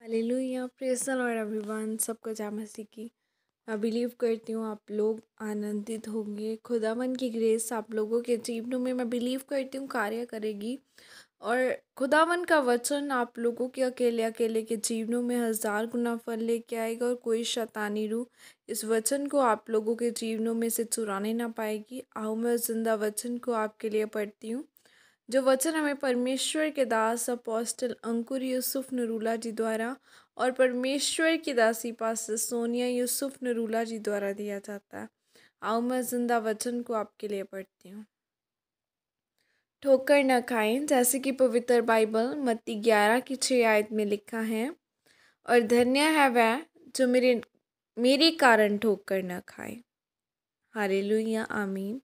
Hallelujah, praise the Lord everyone. सबको जय मसीह की। मैं बिलीव करती हूँ आप लोग आनंदित होंगे। खुदावन की ग्रेस आप लोगों के जीवनों में मैं बिलीव करती हूँ कार्य करेगी। और खुदावन का वचन आप लोगों के अकेले अकेले के जीवनों में 1000 गुना फल लेके आएगा और कोई शैतानी रूह इस वचन को आप लोगों के जीवनों में से चुराने ना पाएगी। आओ मैं उस जिंदा वचन को आपके लिए पढ़ती हूँ, जो वचन हमें परमेश्वर के दास अपोस्टल अंकुर यूसुफ नरूला जी द्वारा और परमेश्वर की दासी पास्टर सोनिया यूसुफ नरूला जी द्वारा दिया जाता है। आओ मैं जिंदा वचन को आपके लिए पढ़ती हूँ। ठोकर न खाएं, जैसे कि पवित्र बाइबल मत्ती 11 की 6 आयत में लिखा है, और धन्य है वह जो मेरे कारण ठोकर न खाए। हालेलुया, आमीन।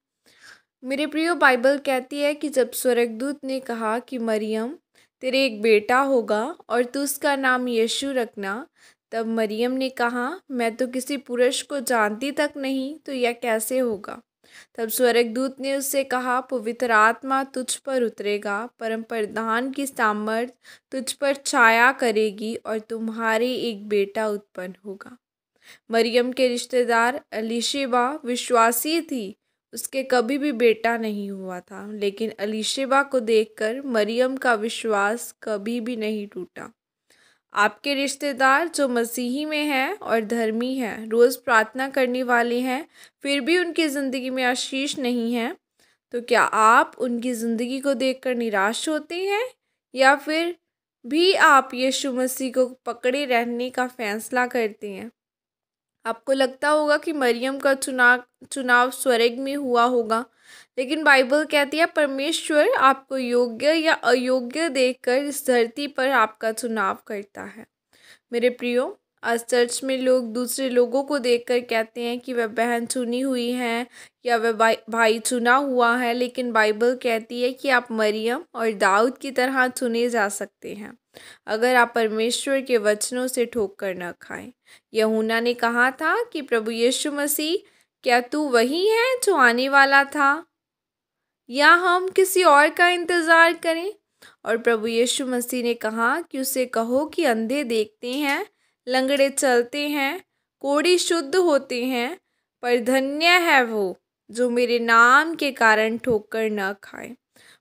मेरे प्रियो, बाइबल कहती है कि जब स्वर्गदूत ने कहा कि मरियम, तेरे एक बेटा होगा और तू उसका नाम यीशु रखना, तब मरियम ने कहा, मैं तो किसी पुरुष को जानती तक नहीं, तो यह कैसे होगा। तब स्वर्गदूत ने उससे कहा, पवित्र आत्मा तुझ पर उतरेगा, परम प्रधान की सामर्थ तुझ पर छाया करेगी और तुम्हारे एक बेटा उत्पन्न होगा। मरियम के रिश्तेदार एलीशिबा विश्वासी थी, उसके कभी भी बेटा नहीं हुआ था, लेकिन एलीशिबा को देखकर मरियम का विश्वास कभी भी नहीं टूटा। आपके रिश्तेदार जो मसीही में हैं और धर्मी हैं, रोज़ प्रार्थना करने वाले हैं, फिर भी उनकी ज़िंदगी में आशीष नहीं है, तो क्या आप उनकी ज़िंदगी को देखकर निराश होते हैं, या फिर भी आप यीशु मसीह को पकड़े रहने का फैसला करते हैं। आपको लगता होगा कि मरियम का चुनाव स्वर्ग में हुआ होगा, लेकिन बाइबल कहती है परमेश्वर आपको योग्य या अयोग्य देखकर इस धरती पर आपका चुनाव करता है। मेरे प्रियो, आज चर्च में लोग दूसरे लोगों को देखकर कहते हैं कि वह बहन चुनी हुई है या वह भाई चुना हुआ है, लेकिन बाइबल कहती है कि आप मरियम और दाऊद की तरह चुने जा सकते हैं अगर आप परमेश्वर के वचनों से ठोकर न खाएं। यूहन्ना ने कहा था कि प्रभु यीशु मसीह, क्या तू वही है जो आने वाला था, या हम किसी और का इंतज़ार करें। और प्रभु यीशु मसीह ने कहा कि उसे कहो कि अंधे देखते हैं, लंगड़े चलते हैं, कोढ़ी शुद्ध होते हैं, पर धन्य है वो जो मेरे नाम के कारण ठोकर न खाए।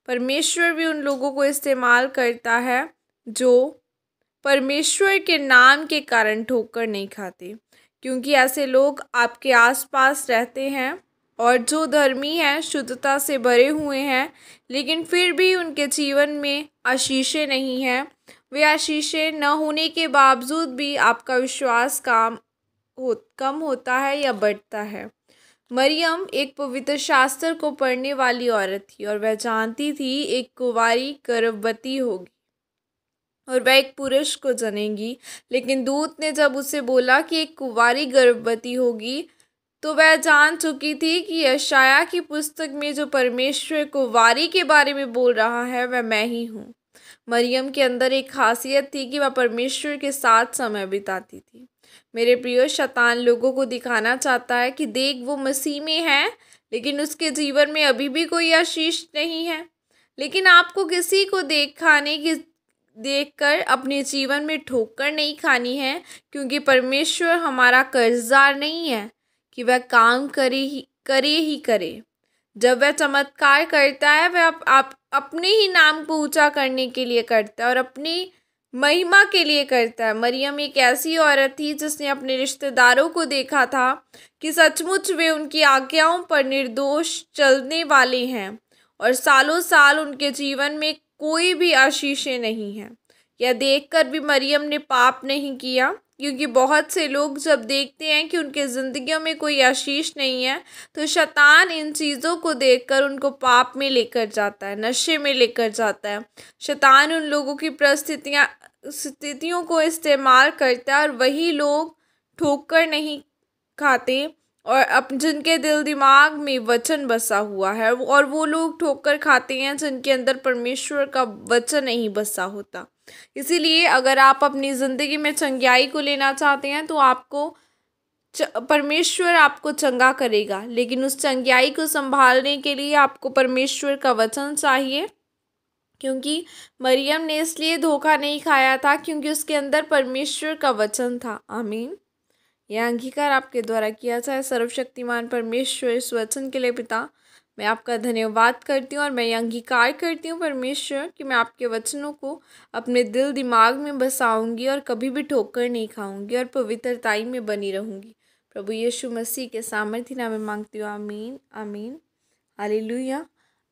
परमेश्वर भी उन लोगों को इस्तेमाल करता है जो परमेश्वर के नाम के कारण ठोकर नहीं खाते, क्योंकि ऐसे लोग आपके आसपास रहते हैं और जो धर्मी हैं, शुद्धता से भरे हुए हैं, लेकिन फिर भी उनके जीवन में आशीषें नहीं हैं। वे आशीषें न होने के बावजूद भी आपका विश्वास कम होता है या बढ़ता है। मरियम एक पवित्र शास्त्र को पढ़ने वाली औरत थी और वह जानती थी एक कुंवारी गर्भवती होगी और वह एक पुरुष को जनेगी, लेकिन दूत ने जब उसे बोला कि एक कुंवारी गर्भवती होगी, तो वह जान चुकी थी कि यशाया की पुस्तक में जो परमेश्वर कुंवारी के बारे में बोल रहा है वह मैं ही हूँ। मरियम के अंदर एक खासियत थी कि वह परमेश्वर के साथ समय बिताती थी। मेरे प्रिय, शैतान लोगों को दिखाना चाहता है कि देख वो मसीह में है, लेकिन उसके जीवन में अभी भी कोई आशीष नहीं है। लेकिन आपको किसी को देखकर अपने जीवन में ठोकर नहीं खानी है, क्योंकि परमेश्वर हमारा कर्जदार नहीं है कि वह काम करे। जब वह चमत्कार करता है, वह आप अपने ही नाम को ऊंचा करने के लिए करता है और अपनी महिमा के लिए करता है। मरियम एक ऐसी औरत थी जिसने अपने रिश्तेदारों को देखा था कि सचमुच वे उनकी आज्ञाओं पर निर्दोष चलने वाले हैं और सालों साल उनके जीवन में कोई भी आशीषें नहीं है। यह देखकर भी मरियम ने पाप नहीं किया, क्योंकि बहुत से लोग जब देखते हैं कि उनके ज़िंदगियों में कोई आशीष नहीं है, तो शैतान इन चीज़ों को देखकर उनको पाप में लेकर जाता है, नशे में लेकर जाता है। शैतान उन लोगों की स्थितियों को इस्तेमाल करता है और वही लोग ठोकर नहीं खाते और जिनके दिल दिमाग में वचन बसा हुआ है, और वो लोग ठोकर खाते हैं जिनके अंदर परमेश्वर का वचन नहीं बसा होता। इसीलिए अगर आप अपनी ज़िंदगी में चंगाई को लेना चाहते हैं, तो आपको परमेश्वर आपको चंगा करेगा, लेकिन उस चंगाई को संभालने के लिए आपको परमेश्वर का वचन चाहिए क्योंकि मरियम ने इसलिए धोखा नहीं खाया था क्योंकि उसके अंदर परमेश्वर का वचन था। आमीन। यह अंगीकार आपके द्वारा किया जाए। सर्वशक्तिमान परमेश्वर, इस वचन के लिए पिता मैं आपका धन्यवाद करती हूँ और मैं ये अंगीकार करती हूँ परमेश्वर कि मैं आपके वचनों को अपने दिल दिमाग में बसाऊंगी और कभी भी ठोकर नहीं खाऊंगी और पवित्रताई में बनी रहूंगी। प्रभु यीशु मसीह के सामर्थ्य नाम में मांगती हूँ। आमीन आमीन। हालेलुया।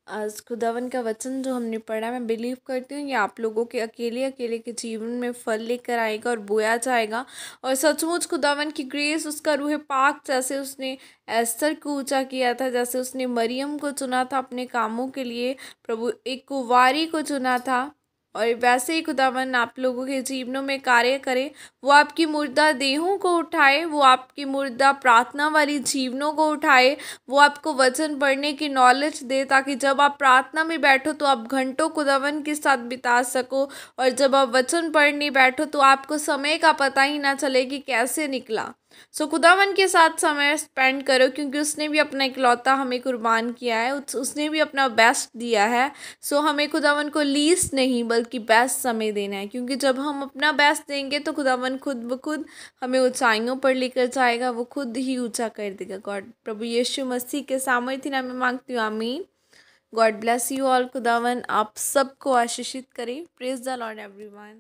आज खुदावन का वचन जो हमने पढ़ा, मैं बिलीव करती हूँ ये आप लोगों के अकेले अकेले के जीवन में फल लेकर आएगा और बोया जाएगा। और सचमुच खुदावन की ग्रेस, उसका रूह पाक, जैसे उसने एस्तर को ऊंचा किया था, जैसे उसने मरियम को चुना था अपने कामों के लिए, प्रभु एक कुंवारी को चुना था, और वैसे ही खुदावन आप लोगों के जीवनों में कार्य करे। वो आपकी मुर्दा देहों को उठाए, वो आपकी मुर्दा प्रार्थना वाली जीवनों को उठाए, वो आपको वचन पढ़ने की नॉलेज दे, ताकि जब आप प्रार्थना में बैठो तो आप घंटों खुदावन के साथ बिता सको, और जब आप वचन पढ़ने बैठो तो आपको समय का पता ही ना चले कि कैसे निकला। सो खुदावन के साथ समय स्पेंड करो, क्योंकि उसने भी अपना इकलौता हमें कुर्बान किया है, उसने भी अपना बेस्ट दिया है। सो हमें खुदावन को लीस्ट नहीं बल्कि बेस्ट समय देना है, क्योंकि जब हम अपना बेस्ट देंगे तो खुदावन खुद ब खुद हमें ऊंचाइयों पर लेकर जाएगा, वो खुद ही ऊंचा कर देगा। गॉड, प्रभु यीशु मसीह के सामर्थ्य नाम में मांगती हूँ। आमीन। God bless you all. खुदावन आप सबको आशीषित करे। Praise the Lord everyone.